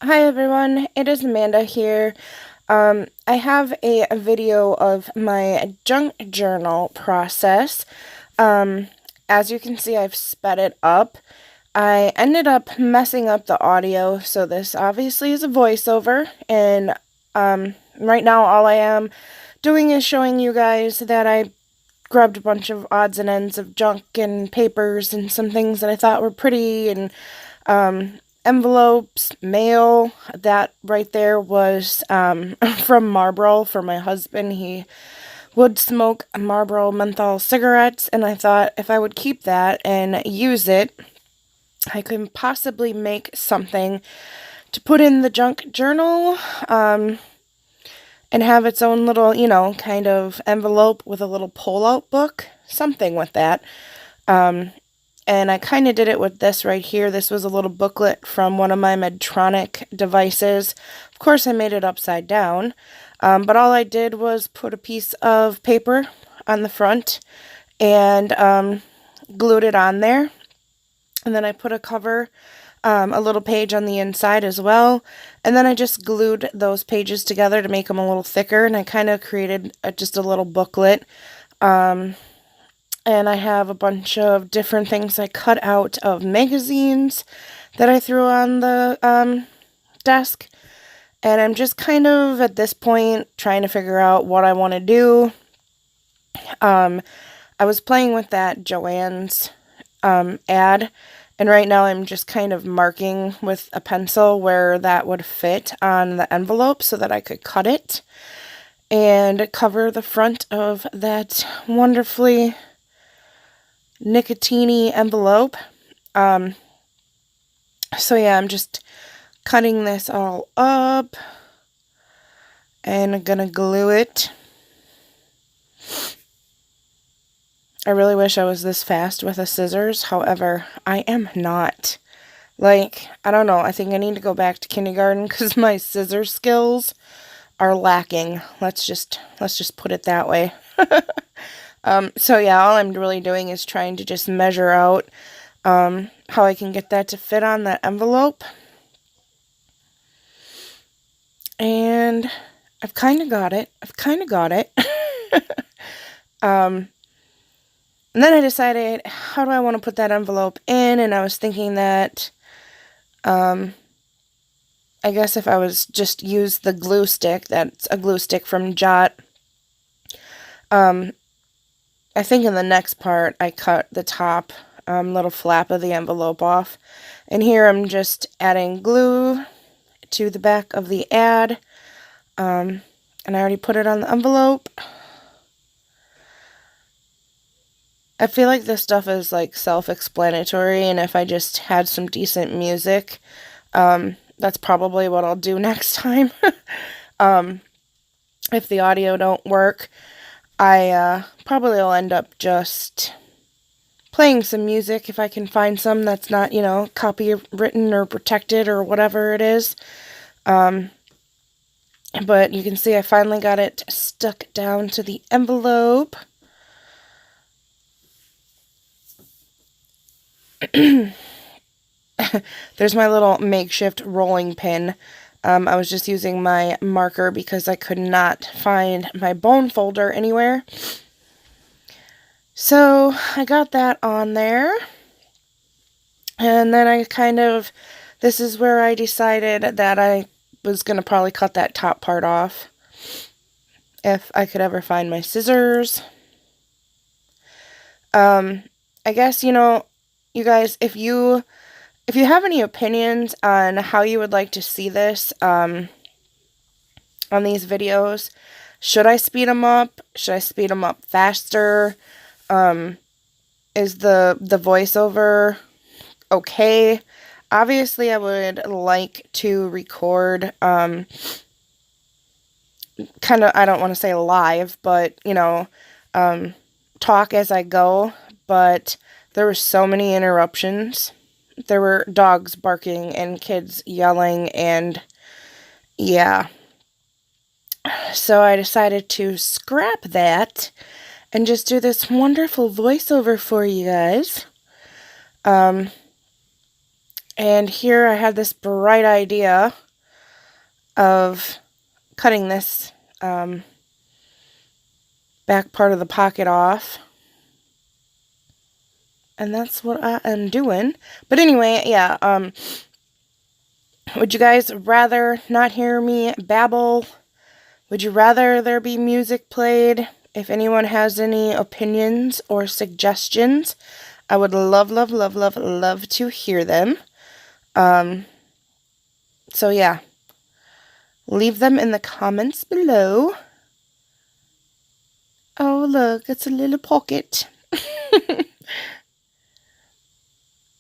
Hi everyone, it is Amanda here. I have a video of my junk journal process. Um, as you can see, I've sped it up. I ended up messing up the audio, so this obviously is a voiceover, and right now all I am doing is showing you guys that I grabbed a bunch of odds and ends of junk and papers and some things that I thought were pretty and envelopes, mail. That right there was from Marlboro for my husband. He would smoke Marlboro menthol cigarettes, and I thought if I would keep that and use it, I could possibly make something to put in the junk journal and have its own little, kind of envelope with a little pull-out book, something with that. And I kind of did it with this right here. This was a little booklet from one of my Medtronic devices. Of course, I made it upside down, but all I did was put a piece of paper on the front and glued it on there. And then I put a cover, a little page on the inside as well. And then I just glued those pages together to make them a little thicker. And I kind of created just a little booklet. And I have a bunch of different things I cut out of magazines that I threw on the desk. And I'm just kind of at this point trying to figure out what I want to do. I was playing with that Joann's ad, and right now I'm just kind of marking with a pencil where that would fit on the envelope so that I could cut it and cover the front of that wonderfully nicotine-y envelope. So yeah, I'm just cutting this all up and I'm gonna glue it. I really wish I was this fast with the scissors, however, I am not. Like, I don't know, I think I need to go back to kindergarten because my scissor skills are lacking. Let's just put it that way. So yeah, all I'm really doing is trying to just measure out how I can get that to fit on that envelope. And I've kind of got it. And then I decided, how do I want to put that envelope in? And I was thinking that, I guess if I was just use the glue stick, that's a glue stick from Jot. I think in the next part, I cut the top little flap of the envelope off. And here I'm just adding glue to the back of the ad. And I already put it on the envelope. I feel like this stuff is like self-explanatory, and if I just had some decent music, that's probably what I'll do next time. If the audio don't work, I probably will end up just playing some music if I can find some that's not, copywritten or protected or whatever it is. But you can see I finally got it stuck down to the envelope. There's my little makeshift rolling pin. I was just using my marker because I could not find my bone folder anywhere. So I got that on there. And then this is where I decided that I was going to probably cut that top part off if I could ever find my scissors. I guess, you guys, if you have any opinions on how you would like to see this on these videos, should I speed them up? Should I speed them up faster? Is the voiceover okay? Obviously, I would like to record kind of, I don't want to say live, but, talk as I go, but there were so many interruptions. There were dogs barking and kids yelling, and yeah. So I decided to scrap that and just do this wonderful voiceover for you guys. And here I had this bright idea of cutting this back part of the pocket off. And that's what I am doing. But anyway, yeah, would you guys rather not hear me babble? Would you rather there be music played? If anyone has any opinions or suggestions, I would love, love, love, love, love to hear them. So yeah, leave them in the comments below. Oh, look, it's a little pocket.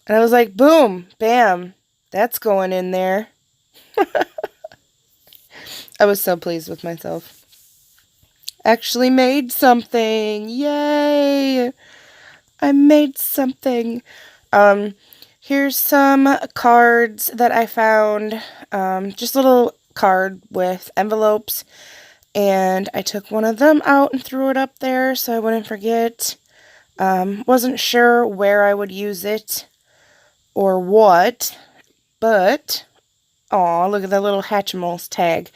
And I was like, boom, bam, that's going in there. I was so pleased with myself. Actually made something. Yay! I made something. Here's some cards that I found. Just a little card with envelopes. And I took one of them out and threw it up there so I wouldn't forget. Wasn't sure where I would use it or what, but aw, look at that little Hatchimals tag.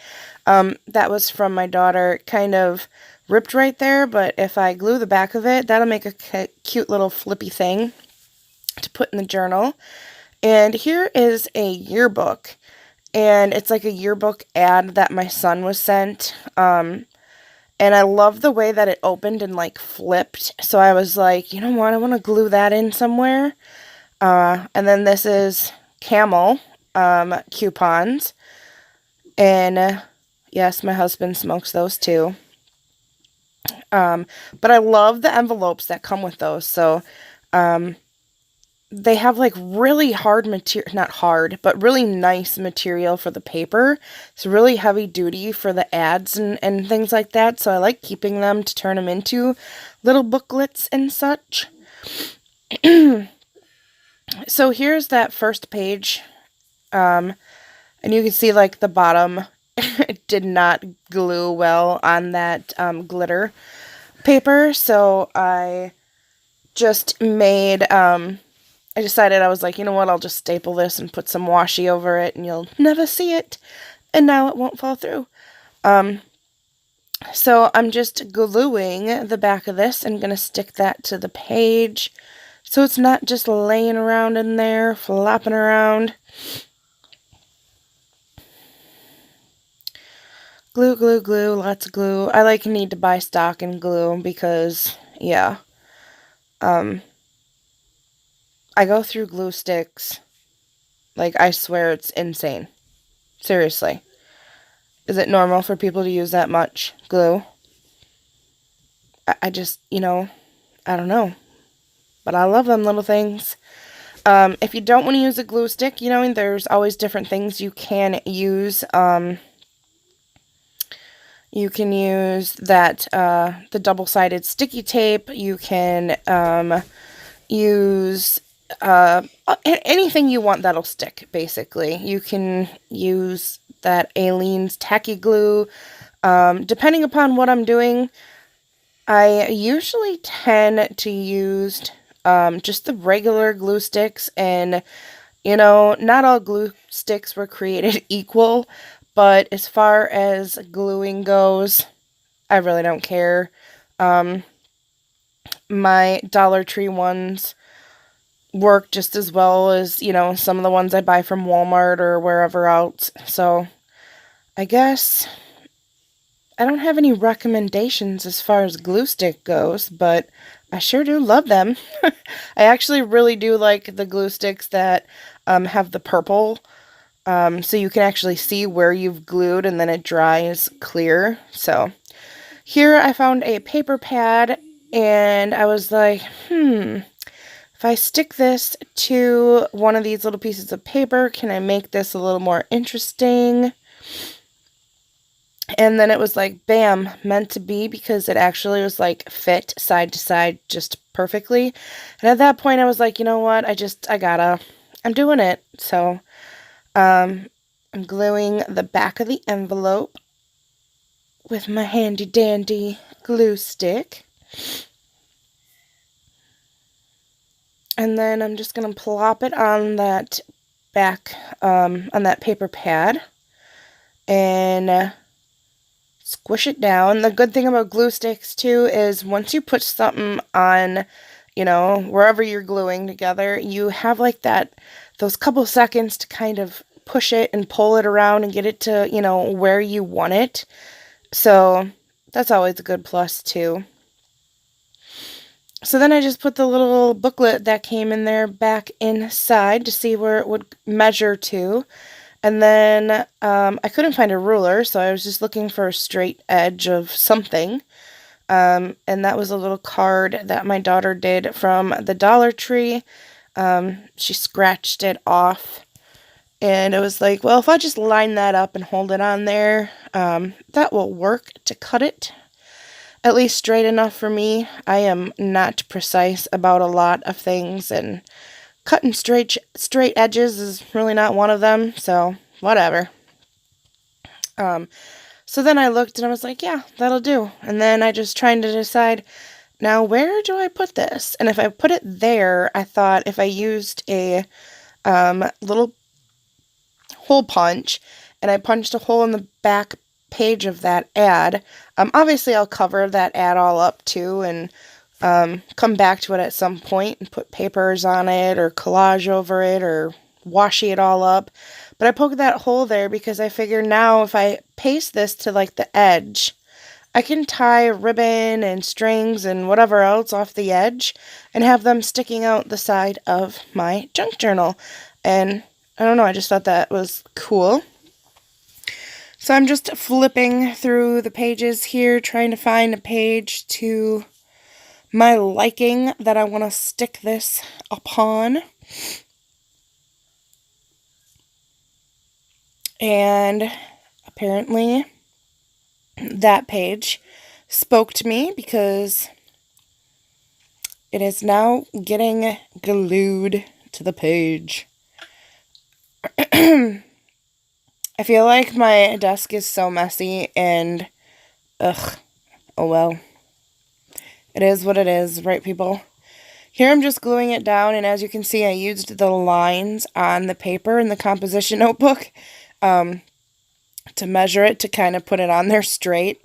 That was from my daughter. Kind of ripped right there, but if I glue the back of it, that'll make a cute little flippy thing to put in the journal. And here is a yearbook, and it's like a yearbook ad that my son was sent. And I love the way that it opened and like flipped. So I was like, you know what, I want to glue that in somewhere. And then this is Camel coupons. And yes, my husband smokes those too. But I love the envelopes that come with those. So they have like really hard material, not hard, but really nice material for the paper. It's really heavy duty for the ads and things like that. So I like keeping them to turn them into little booklets and such. So here's that first page. And you can see like the bottom it did not glue well on that glitter paper. So I just made, I decided, I was like, you know what, I'll just staple this and put some washi over it and you'll never see it. And now it won't fall through. So I'm just gluing the back of this and going to stick that to the page. So it's not just laying around in there, flopping around. Glue, glue, glue, lots of glue. I like need to buy stock and glue because, yeah. I go through glue sticks. Like, I swear it's insane. Seriously. Is it normal for people to use that much glue? I just, you know, I don't know. But I love them little things. If you don't want to use a glue stick, you know, there's always different things you can use. You can use that, the double-sided sticky tape. You can use anything you want that'll stick, basically. You can use that Aleene's tacky glue. Depending upon what I'm doing, I usually tend to use just the regular glue sticks. And, you know, not all glue sticks were created equal. But as far as gluing goes, I really don't care. My Dollar Tree ones work just as well as, you know, some of the ones I buy from Walmart or wherever else. So I guess I don't have any recommendations as far as glue stick goes, but I sure do love them. I actually really do like the glue sticks that have the purple. So you can actually see where you've glued and then it dries clear. So here I found a paper pad and I was like, if I stick this to one of these little pieces of paper, can I make this a little more interesting? And then it was like, bam, meant to be, because it actually was like fit side to side just perfectly. And at that point I was like, you know what, I'm doing it. So I'm gluing the back of the envelope with my handy dandy glue stick. And then I'm just going to plop it on that back, on that paper pad. and squish it down. The good thing about glue sticks too is once you put something on, wherever you're gluing together, you have like those couple seconds to kind of push it and pull it around and get it to, where you want it. So that's always a good plus too. So then I just put the little booklet that came in there back inside to see where it would measure to. And then I couldn't find a ruler, so I was just looking for a straight edge of something. And that was a little card that my daughter did from the Dollar Tree. She scratched it off. And it was like, well, if I just line that up and hold it on there, that will work to cut it. At least straight enough for me. I am not precise about a lot of things, and cutting straight edges is really not one of them, so whatever. So then I looked and I was like, yeah, that'll do. And then I just trying to decide, now where do I put this? And if I put it there, I thought if I used a little hole punch and I punched a hole in the back page of that ad, obviously I'll cover that ad all up too and come back to it at some point and put papers on it or collage over it or washi it all up. But I poked that hole there because I figured now if I paste this to like the edge, I can tie ribbon and strings and whatever else off the edge and have them sticking out the side of my junk journal. And I don't know, I just thought that was cool. So I'm just flipping through the pages here, trying to find a page to my liking that I want to stick this upon. And apparently that page spoke to me because it is now getting glued to the page. I feel like my desk is so messy and, oh well. It is what it is, right, people? Here I'm just gluing it down, and as you can see, I used the lines on the paper in the composition notebook to measure it, to kind of put it on there straight.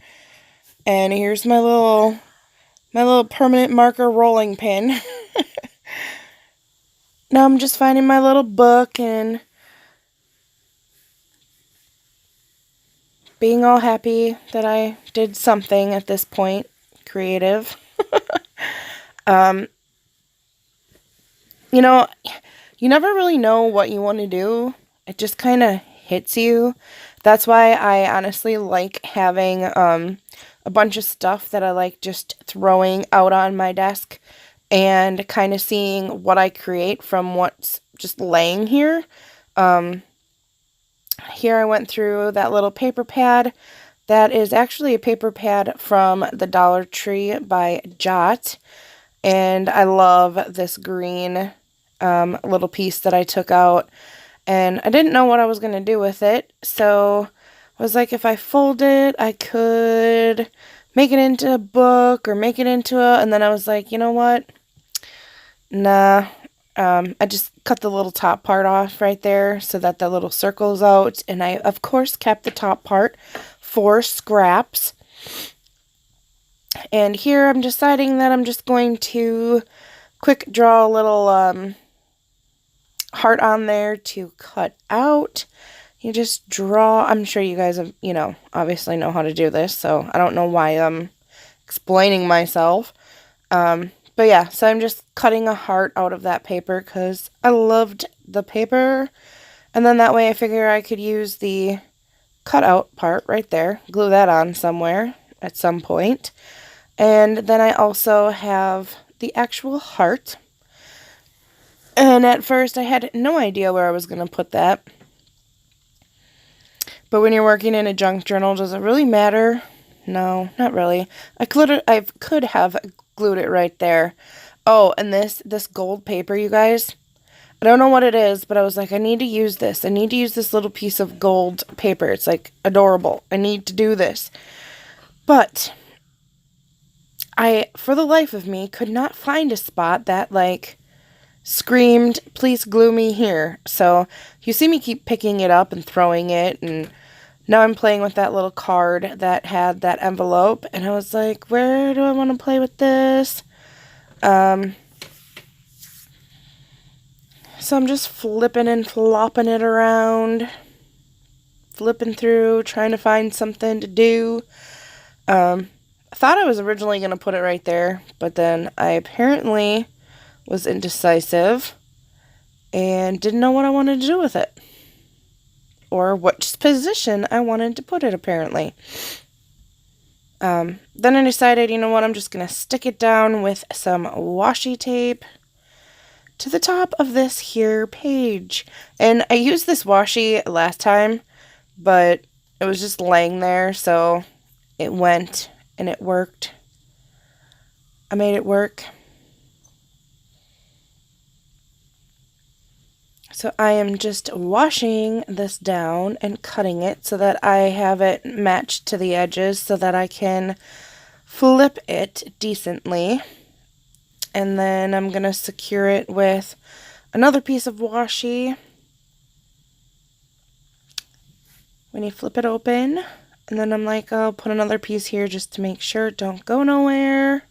And here's my little permanent marker rolling pin. Now I'm just finding my little book and being all happy that I did something at this point creative. You never really know what you want to do. It just kind of hits you. That's why I honestly like having a bunch of stuff that I like just throwing out on my desk and kind of seeing what I create from what's just laying here. Here I went through that little paper pad. That is actually a paper pad from the Dollar Tree by Jot. And I love this green little piece that I took out. And I didn't know what I was going to do with it. So I was like, if I fold it, I could make it into a book or make it into a... And then I was like, you know what? Nah. I just cut the little top part off right there so that the little circle's out. And I, of course, kept the top part for scraps. And here I'm deciding that I'm just going to quick draw a little heart on there to cut out. You just draw. I'm sure you guys have, obviously know how to do this. So I don't know why I'm explaining myself. But yeah, so I'm just cutting a heart out of that paper because I loved the paper. And then that way I figure I could use the cutout part right there, glue that on somewhere at some point. And then I also have the actual heart. And at first I had no idea where I was going to put that. But when you're working in a junk journal, does it really matter? No, not really. I could have glued it right there. Oh, and this gold paper, you guys. I don't know what it is, but I was like, I need to use this. I need to use this little piece of gold paper. It's like adorable. I need to do this. But I, for the life of me, could not find a spot that like screamed, please glue me here. So you see me keep picking it up and throwing it and now I'm playing with that little card that had that envelope, and I was like, where do I want to play with this? So I'm just flipping and flopping it around, flipping through, trying to find something to do. I thought I was originally going to put it right there, but then I apparently was indecisive and didn't know what I wanted to do with it, or what position I wanted to put it, apparently. Then I decided, you know what, I'm just going to stick it down with some washi tape to the top of this here page. And I used this washi last time, but it was just laying there, so it went and it worked. I made it work. So I am just washing this down and cutting it so that I have it matched to the edges so that I can flip it decently. And then I'm going to secure it with another piece of washi. When you flip it open, and then I'm like, I'll put another piece here just to make sure it don't go nowhere.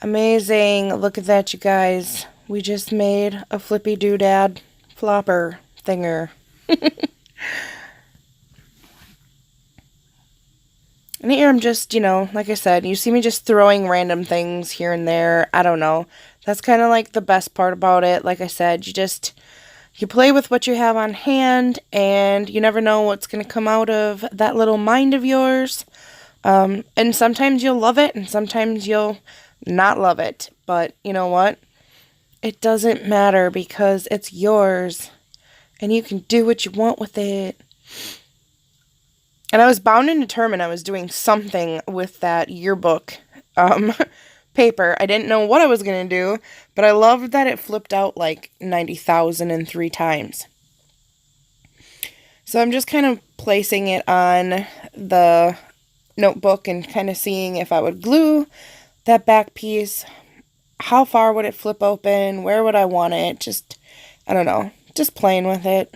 Amazing. Look at that, you guys. We just made a flippy doodad flopper thinger. And here I'm just, you know, like I said, you see me just throwing random things here and there. I don't know. That's kind of like the best part about it. Like I said, you play with what you have on hand, and you never know what's going to come out of that little mind of yours. And sometimes you'll love it, and sometimes you'll not love it. But you know what? It doesn't matter because it's yours, and you can do what you want with it. And I was bound and determined I was doing something with that yearbook paper. I didn't know what I was going to do, but I loved that it flipped out like 90,003 times. So I'm just kind of placing it on the notebook and kind of seeing if I would glue that back piece. How far would it flip open? Where would I want it? Just, I don't know, just playing with it.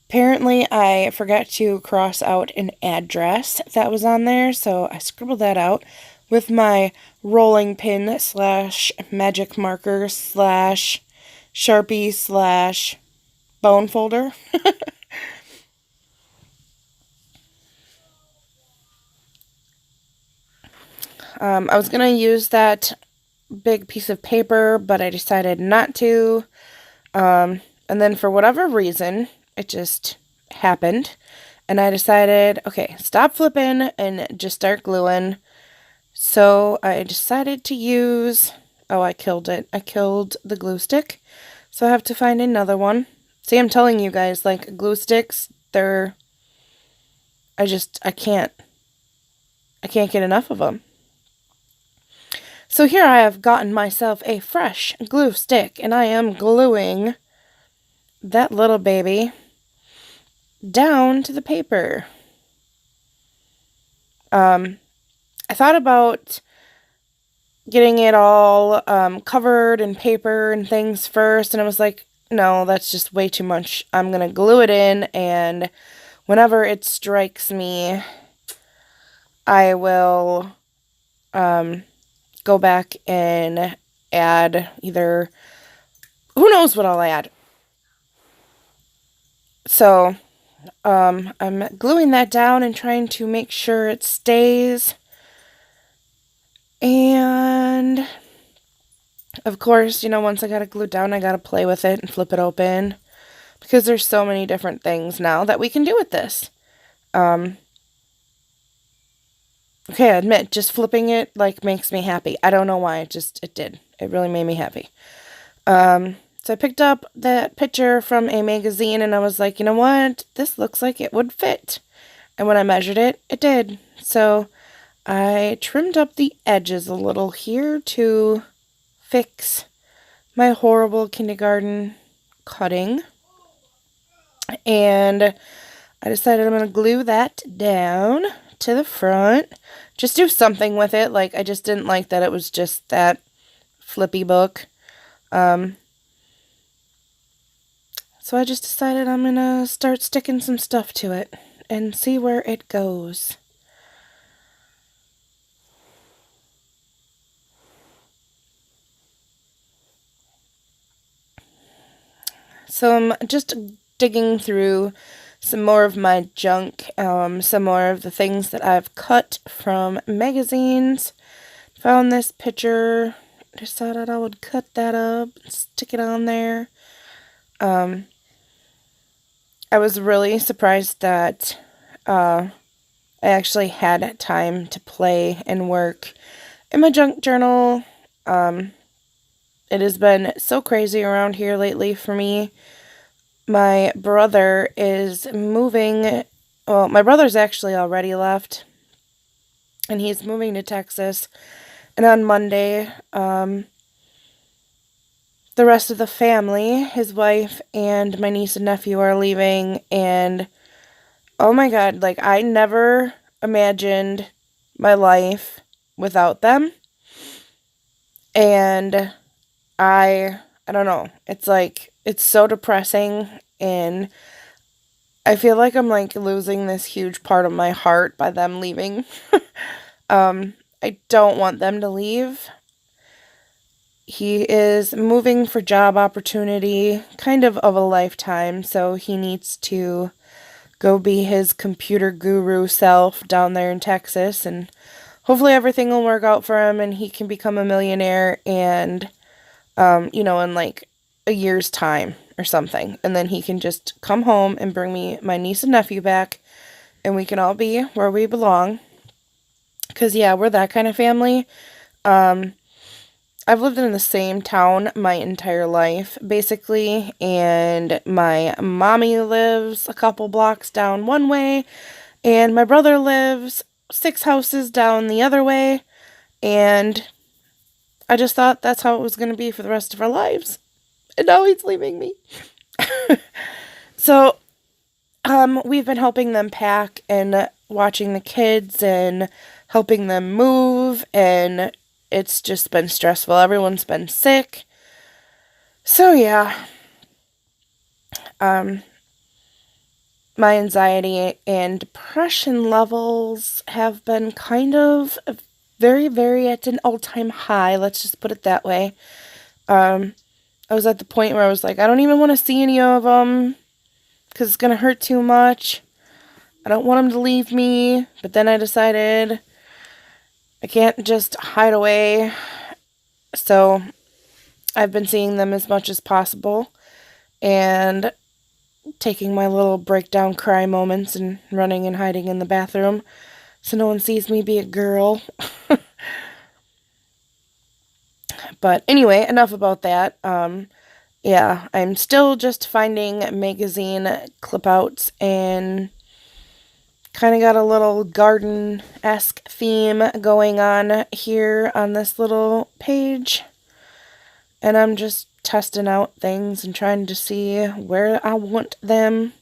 Apparently, I forgot to cross out an address that was on there, so I scribbled that out with my rolling pin / magic marker / Sharpie / bone folder. I was going to use that big piece of paper, but I decided not to. And then for whatever reason, it just happened, and I decided, okay, stop flipping and just start gluing. So I decided to use, oh, I killed it. I killed the glue stick, so I have to find another one. See, I'm telling you guys, like, glue sticks, I can't get enough of them. So here I have gotten myself a fresh glue stick, and I am gluing that little baby down to the paper. I thought about getting it all covered in paper and things first, and I was like, no, that's just way too much. I'm going to glue it in, and whenever it strikes me, I will go back and add either, who knows what I'll add. So I'm gluing that down and trying to make sure it stays. And of course, you know, once I got it glued down, I got to play with it and flip it open, because there's so many different things now that we can do with this. Okay, I admit, just flipping it, like, makes me happy. I don't know why, it did. It really made me happy. So I picked up that picture from a magazine, and I was like, you know what? This looks like it would fit. And when I measured it, it did. So I trimmed up the edges a little here to fix my horrible kindergarten cutting. And I decided I'm going to glue that down to the front. Just do something with it. Like, I just didn't like that it was just that flippy book. So I just decided I'm gonna start sticking some stuff to it and see where it goes. So I'm just digging through some more of my junk, some more of the things that I've cut from magazines. Found this picture, decided I would cut that up, stick it on there. I was really surprised that I actually had time to play and work in my junk journal. It has been so crazy around here lately for me. My brother is moving. Well, my brother's actually already left, and he's moving to Texas. And on Monday, the rest of the family, his wife and my niece and nephew, are leaving. And oh my God, like, I never imagined my life without them. And I don't know. It's like, it's so depressing, and I feel like I'm like losing this huge part of my heart by them leaving. I don't want them to leave. He is moving for job opportunity, kind of a lifetime, so he needs to go be his computer guru self down there in Texas, and hopefully everything will work out for him and he can become a millionaire and in like a year's time or something. And then he can just come home and bring me my niece and nephew back, and we can all be where we belong. Because, yeah, we're that kind of family. I've lived in the same town my entire life, basically, and my mommy lives a couple blocks down one way, and my brother lives 6 houses down the other way, and I just thought that's how it was going to be for the rest of our lives. And now he's leaving me. So, we've been helping them pack and watching the kids and helping them move, and it's just been stressful. Everyone's been sick. So, yeah. My anxiety and depression levels have been kind of very, very at an all-time high. Let's just put it that way. I was at the point where I was like, I don't even want to see any of them because it's going to hurt too much. I don't want them to leave me. But then I decided I can't just hide away. So I've been seeing them as much as possible and taking my little breakdown cry moments and running and hiding in the bathroom so no one sees me be a girl. But anyway, enough about that. Yeah, I'm still just finding magazine clip outs and kind of got a little garden-esque theme going on here on this little page. And I'm just testing out things and trying to see where I want them.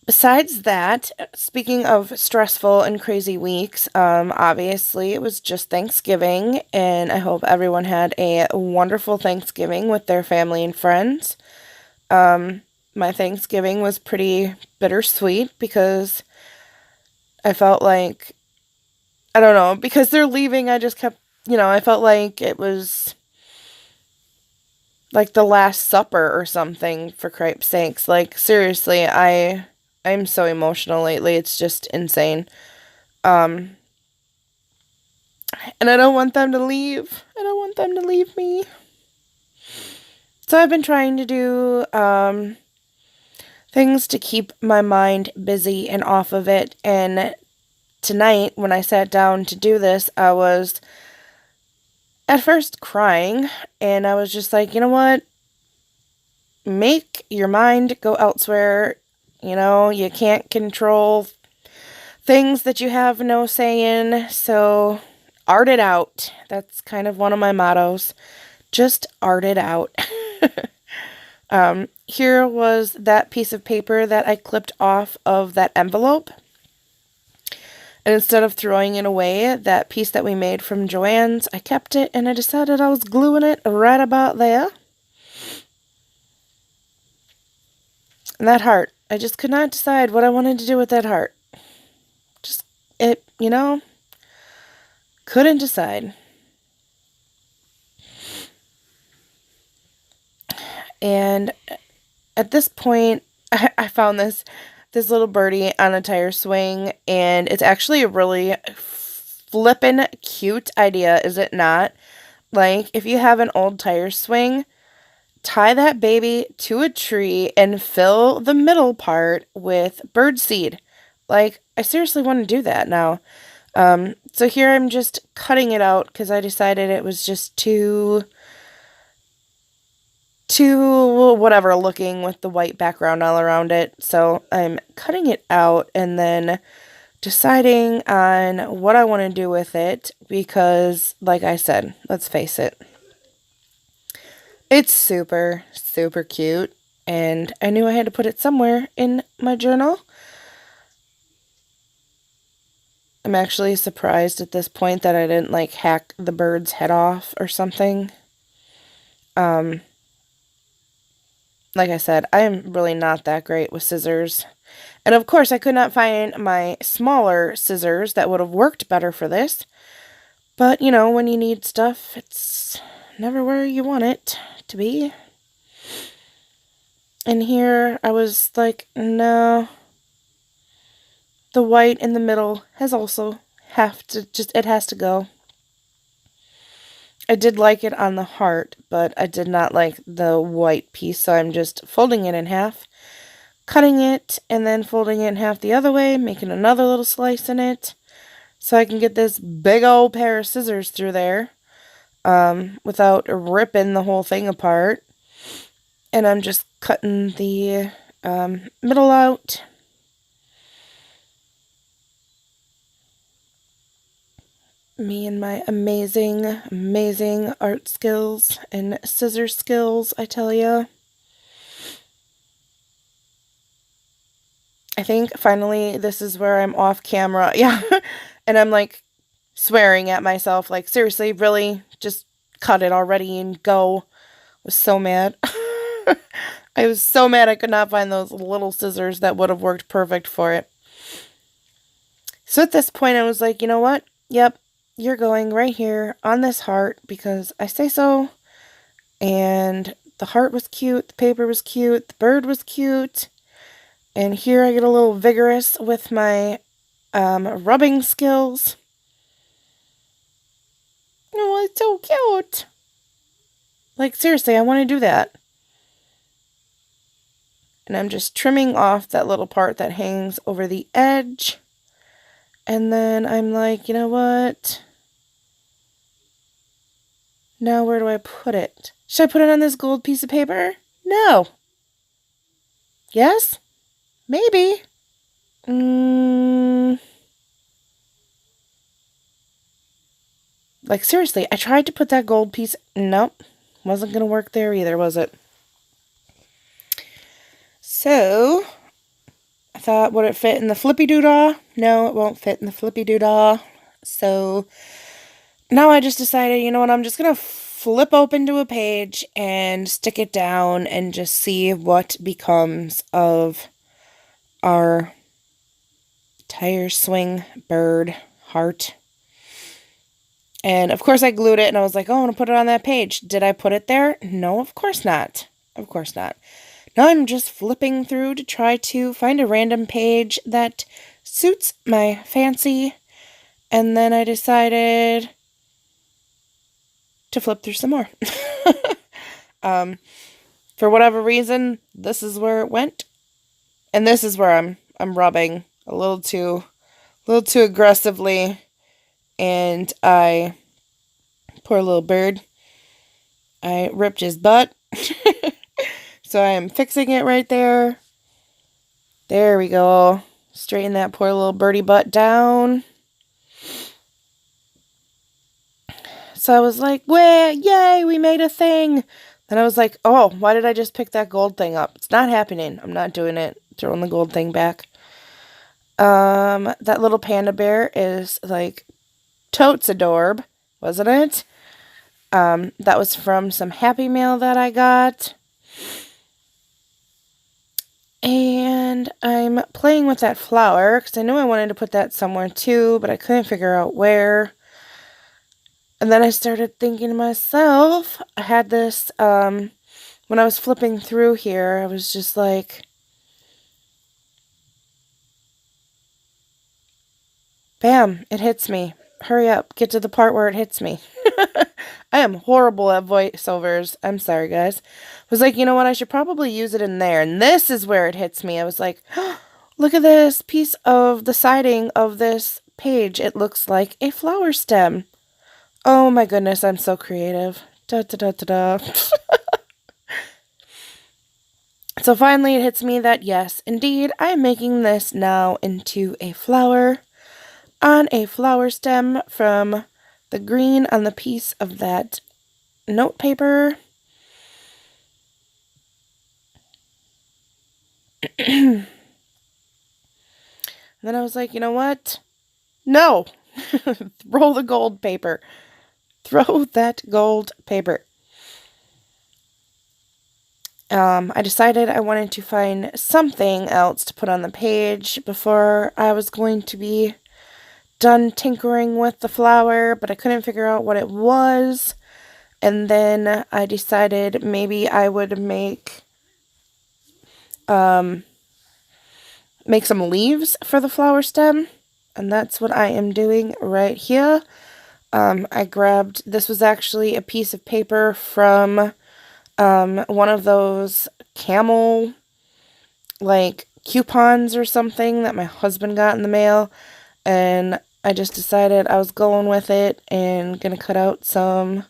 Besides that, speaking of stressful and crazy weeks, obviously it was just Thanksgiving, and I hope everyone had a wonderful Thanksgiving with their family and friends. My Thanksgiving was pretty bittersweet because I felt like, I don't know, because they're leaving, I just kept, I felt like it was like the Last Supper or something, for cripe's sakes. Like, seriously, I'm so emotional lately. It's just insane. And I don't want them to leave. I don't want them to leave me. So I've been trying to do things to keep my mind busy and off of it. And tonight, when I sat down to do this, I was at first crying. And I was just like, you know what? Make your mind go elsewhere. You can't control things that you have no say in, so art it out. That's kind of one of my mottos. Just art it out. Here was that piece of paper that I clipped off of that envelope. And instead of throwing it away, that piece that we made from Joann's, I kept it and I decided I was gluing it right about there. And that heart, I just could not decide what I wanted to do with that heart. Just, it, couldn't decide. And at this point, I found this little birdie on a tire swing, and it's actually a really flippin' cute idea, is it not? Like, if you have an old tire swing, tie that baby to a tree and fill the middle part with birdseed. Like, I seriously want to do that now. So here I'm just cutting it out because I decided it was just too whatever looking with the white background all around it. So I'm cutting it out and then deciding on what I want to do with it because, like I said, let's face it, it's super, super cute, and I knew I had to put it somewhere in my journal. I'm actually surprised at this point that I didn't, like, hack the bird's head off or something. Like I said, I am really not that great with scissors. And of course, I could not find my smaller scissors that would have worked better for this. But, when you need stuff, it's never where you want it to be. And here, I was like, no. The white in the middle has also it has to go. I did like it on the heart, but I did not like the white piece, so I'm just folding it in half, cutting it, and then folding it in half the other way, making another little slice in it, so I can get this big old pair of scissors through there, without ripping the whole thing apart. And I'm just cutting the middle out. Me and my amazing, amazing art skills and scissor skills, I tell ya. I think finally this is where I'm off camera. Yeah. And I'm like swearing at myself, like, seriously, really? Just cut it already and go. I was so mad. I was so mad I could not find those little scissors that would have worked perfect for it. So at this point I was like, you know what? Yep. You're going right here on this heart because I say so. And the heart was cute, the paper was cute, the bird was cute. And here I get a little vigorous with my rubbing skills. Oh, it's so cute. Like, seriously, I want to do that. And I'm just trimming off that little part that hangs over the edge. And then I'm like, you know what? Now where do I put it? Should I put it on this gold piece of paper? No. Yes? Maybe. Like, seriously, I tried to put that gold piece. Nope. Wasn't going to work there either, was it? So, I thought, would it fit in the flippy-doo-dah? No, it won't fit in the flippy-doo-dah. So, now I just decided, you know what, I'm just going to flip open to a page and stick it down and just see what becomes of our tire swing bird heart. And of course I glued it and I was like, oh, I want to put it on that page. Did I put it there? No, of course not. Of course not. Now I'm just flipping through to try to find a random page that suits my fancy. And then I decided to flip through some more. For whatever reason, this is where it went. And this is where I'm rubbing a little too aggressively. And poor little bird, I ripped his butt. So I am fixing it right there. There we go. Straighten that poor little birdie butt down. So I was like, well, yay, we made a thing. Then I was like, oh, why did I just pick that gold thing up? It's not happening. I'm not doing it. Throwing the gold thing back. That little panda bear is like totes adorb, wasn't it? That was from some Happy Mail that I got. And I'm playing with that flower because I knew I wanted to put that somewhere too, but I couldn't figure out where. And then I started thinking to myself, I had this, when I was flipping through here, I was just like, bam, it hits me. Hurry up, get to the part where it hits me. I am horrible at voiceovers. I'm sorry, guys. I was like, you know what? I should probably use it in there. And this is where it hits me. I was like, oh, look at this piece of the siding of this page. It looks like a flower stem. Oh my goodness, I'm so creative. Da da da da da. So finally it hits me that yes, indeed, I am making this now into a flower on a flower stem from the green on the piece of that note paper. And then I was like, you know what? No! Throw the gold paper. Throw that gold paper. I decided I wanted to find something else to put on the page before I was going to be done tinkering with the flower, but I couldn't figure out what it was. And then I decided maybe I would make some leaves for the flower stem. And that's what I am doing right here. I grabbed, this was actually a piece of paper from one of those camel, like, coupons or something that my husband got in the mail. And I just decided I was going with it and gonna cut out some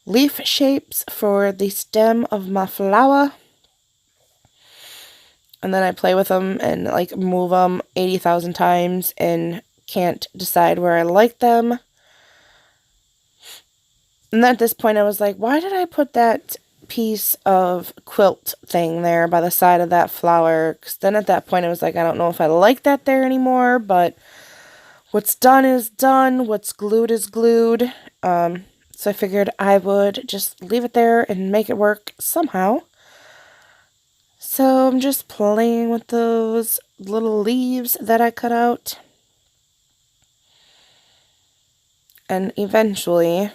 leaf shapes for the stem of my flower. And then I play with them and, like, move them 80,000 times and can't decide where I like them. And at this point I was like, why did I put that piece of quilt thing there by the side of that flower? Because then at that point I was like, I don't know if I like that there anymore, but what's done is done, what's glued is glued. So I figured I would just leave it there and make it work somehow. So I'm just playing with those little leaves that I cut out. And eventually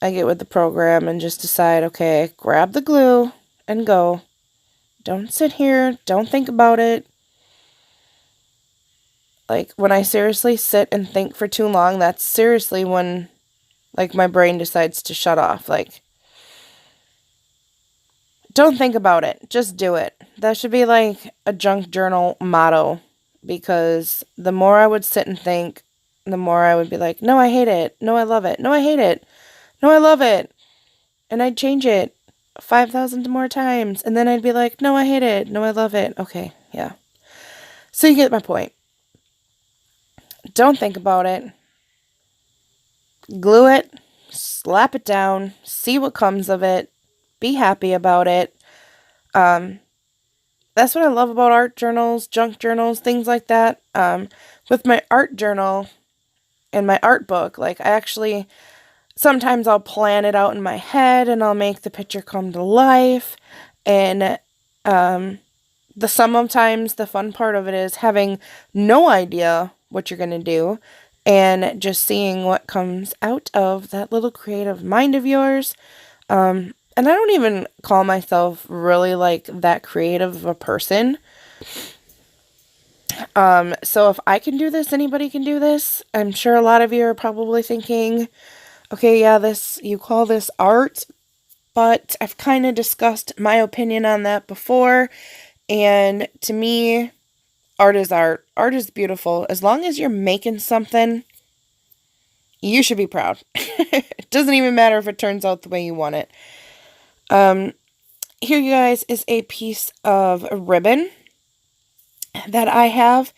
I get with the program and just decide, okay, grab the glue and go. Don't sit here. Don't think about it. Like, when I seriously sit and think for too long, that's seriously when, like, my brain decides to shut off. Like, don't think about it. Just do it. That should be, like, a junk journal motto. Because the more I would sit and think, the more I would be like, no, I hate it. No, I love it. No, I hate it. No, I love it. And I'd change it 5,000 more times. And then I'd be like, no, I hate it. No, I love it. Okay, yeah. So you get my point. Don't think about it. Glue it. Slap it down. See what comes of it. Be happy about it. That's what I love about art journals, junk journals, things like that. With my art journal and my art book, like, I actually... sometimes I'll plan it out in my head and I'll make the picture come to life. And sometimes the fun part of it is having no idea what you're going to do and just seeing what comes out of that little creative mind of yours. And I don't even call myself really, like, that creative of a person. So if I can do this, anybody can do this. I'm sure a lot of you are probably thinking, okay, yeah, you call this art, but I've kind of discussed my opinion on that before, and to me, art is art. Art is beautiful. As long as you're making something, you should be proud. It doesn't even matter if it turns out the way you want it. Here, you guys, is a piece of ribbon that I have,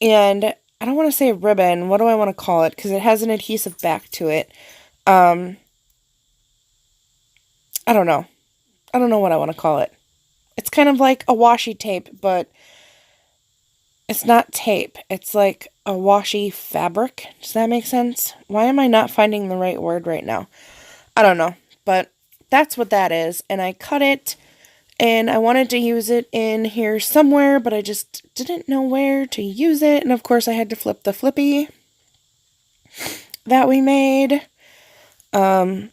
and I don't want to say ribbon. What do I want to call it? Because it has an adhesive back to it. I don't know. I don't know what I want to call it. It's kind of like a washi tape, but It's not tape. It's like a washy fabric. Does that make sense? Why am I not finding the right word right now? I don't know. But that's what that is. And I cut it. And I wanted to use it in here somewhere, but I just didn't know where to use it. And of course I had to flip the flippy that we made. And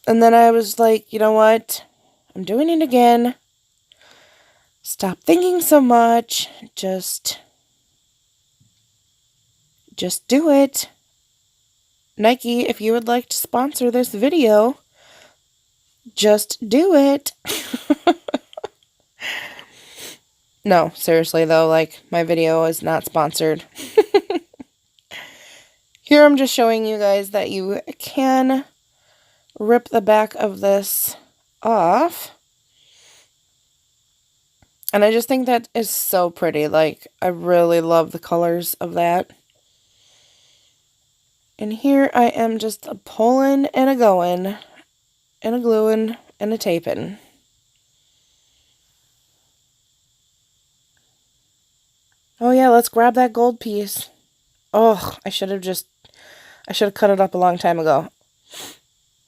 then I was like, you know what? I'm doing it again. Stop thinking so much. Just do it. Nike, if you would like to sponsor this video, just do it. No, seriously though, like, my video is not sponsored. Here I'm just showing you guys that you can rip the back of this off. And I just think that is so pretty. Like, I really love the colors of that. And here I am just a pulling and a going, and a gluing and a taping. Oh yeah, let's grab that gold piece. Oh, I should have cut it up a long time ago.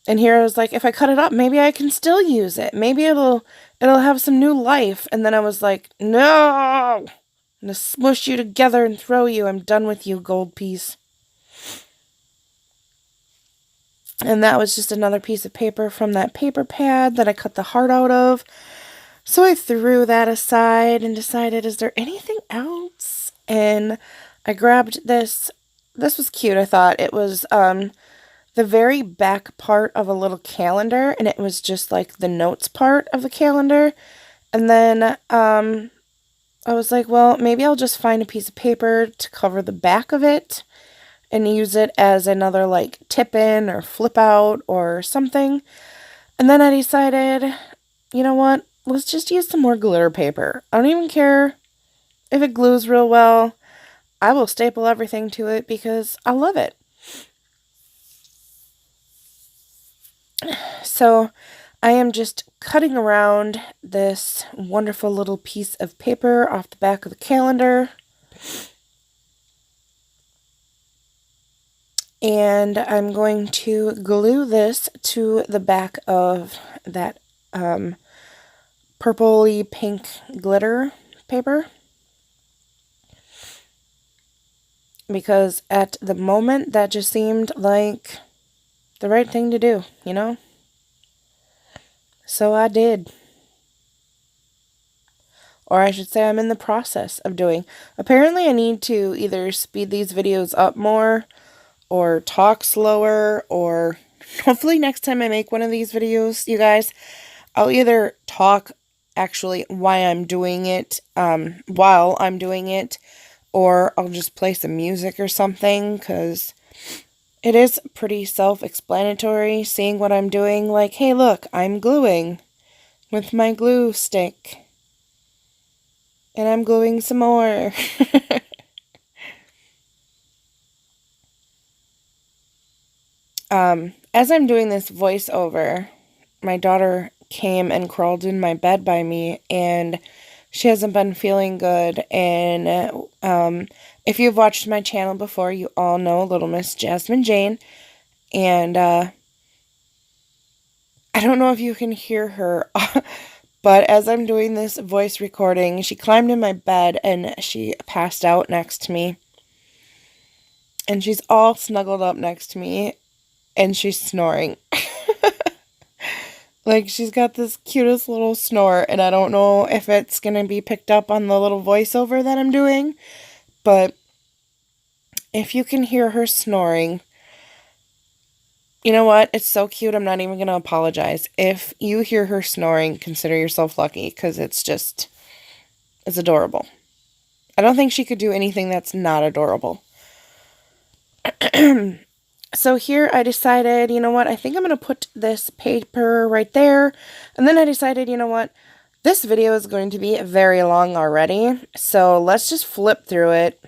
And here I was like, if I cut it up, maybe I can still use it. Maybe it'll have some new life. And then I was like, no! I'm gonna smush you together and throw you. I'm done with you, gold piece. And that was just another piece of paper from that paper pad that I cut the heart out of. So I threw that aside and decided, is there anything else? And I grabbed this. This was cute, I thought. It was the very back part of a little calendar, and it was just like the notes part of the calendar. And then I was like, well, maybe I'll just find a piece of paper to cover the back of it and use it as another like tip in or flip out or something. And then I decided, you know what? Let's just use some more glitter paper. I don't even care if it glues real well. I will staple everything to it because I love it. So I am just cutting around this wonderful little piece of paper off the back of the calendar. And I'm going to glue this to the back of that purpley pink glitter paper. Because at the moment, that just seemed like the right thing to do, you know? So I did. Or I should say I'm in the process of doing. Apparently I need to either speed these videos up more or talk slower, or hopefully next time I make one of these videos, you guys, I'll either talk actually while I'm doing it, or I'll just play some music or something, because it is pretty self-explanatory seeing what I'm doing. Like, hey, look, I'm gluing with my glue stick. And I'm gluing some more. As I'm doing this voiceover, my daughter came and crawled in my bed by me, and she hasn't been feeling good. And if you've watched my channel before, you all know Little Miss Jasmine Jane. And I don't know if you can hear her, but as I'm doing this voice recording, she climbed in my bed and she passed out next to me. And she's all snuggled up next to me, and she's snoring. Like, she's got this cutest little snore, and I don't know if it's going to be picked up on the little voiceover that I'm doing, but if you can hear her snoring, you know what? It's so cute, I'm not even going to apologize. If you hear her snoring, consider yourself lucky, because it's adorable. I don't think she could do anything that's not adorable. So here I decided, you know what, I think I'm going to put this paper right there. And then I decided, you know what, this video is going to be very long already. So let's just flip through it.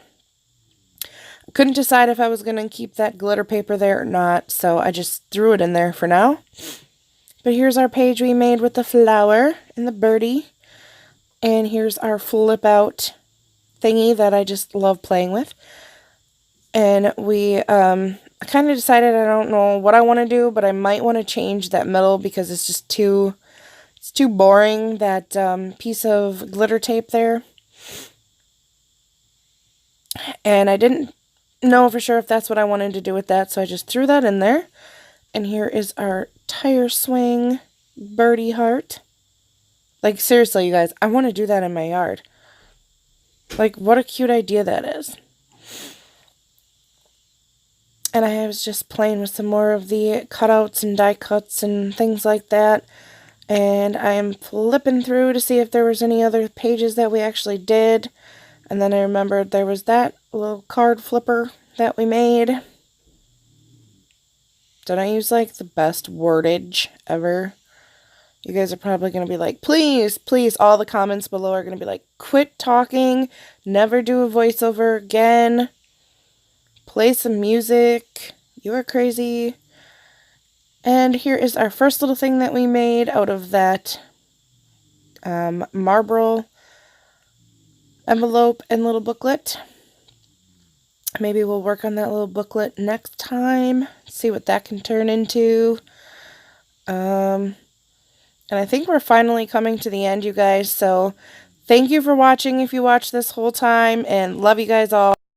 Couldn't decide if I was going to keep that glitter paper there or not. So I just threw it in there for now. But here's our page we made with the flower and the birdie. And here's our flip out thingy that I just love playing with. And I kind of decided I don't know what I want to do, but I might want to change that middle because it's just too boring, that piece of glitter tape there. And I didn't know for sure if that's what I wanted to do with that, so I just threw that in there. And here is our tire swing birdie heart. Like, seriously, you guys, I want to do that in my yard. Like, what a cute idea that is. And I was just playing with some more of the cutouts and die cuts and things like that. And I am flipping through to see if there was any other pages that we actually did. And then I remembered there was that little card flipper that we made. Did I use like the best wordage ever? You guys are probably going to be like, please, please, all the comments below are going to be like, quit talking, never do a voiceover again, play some music, you are crazy. And here is our first little thing that we made out of that marble envelope and little booklet. Maybe we'll work on that little booklet next time, see what that can turn into. And I think we're finally coming to the end, you guys, so thank you for watching if you watched this whole time, and love you guys all.